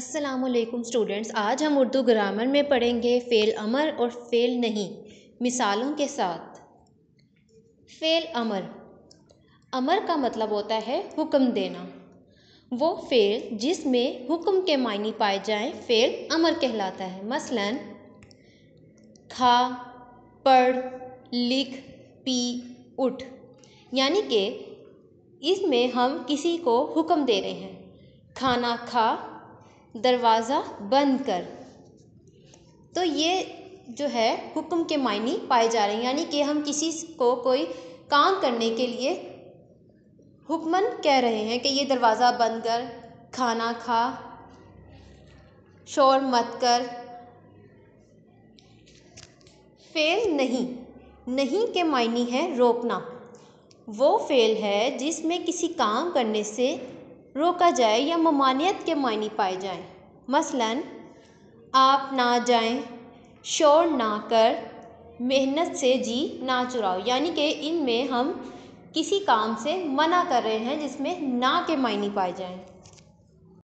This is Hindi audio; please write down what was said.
अस्सलामुअलैकुम स्टूडेंट्स, आज हम उर्दू ग्रामर में पढ़ेंगे फ़ेल अमर और फ़ेल नहीं मिसालों के साथ। फ़ेल अमर, अमर का मतलब होता है हुक्म देना। वो फ़ेल जिसमें हुक्म के मायने पाए जाएं फ़ेल अमर कहलाता है। मसलन खा, पढ़, लिख, पी, उठ, यानी कि इसमें हम किसी को हुक्म दे रहे हैं, खाना खा, दरवाज़ा बंद कर। तो ये जो है हुक्म के मायने पाए जा रहे हैं, यानी कि हम किसी को कोई काम करने के लिए हुक्मन कह रहे हैं कि ये दरवाज़ा बंद कर, खाना खा, शोर मत कर। फ़ेल नहीं, नहीं के मायने है रोकना। वो फ़ेल है जिसमें किसी काम करने से रोका जाए या ममानियत के मायने पाए जाएं। मसलन आप ना जाएं, शोर ना कर, मेहनत से जी ना चुराओ, यानी कि इनमें हम किसी काम से मना कर रहे हैं जिसमें ना के मायने पाए जाएं।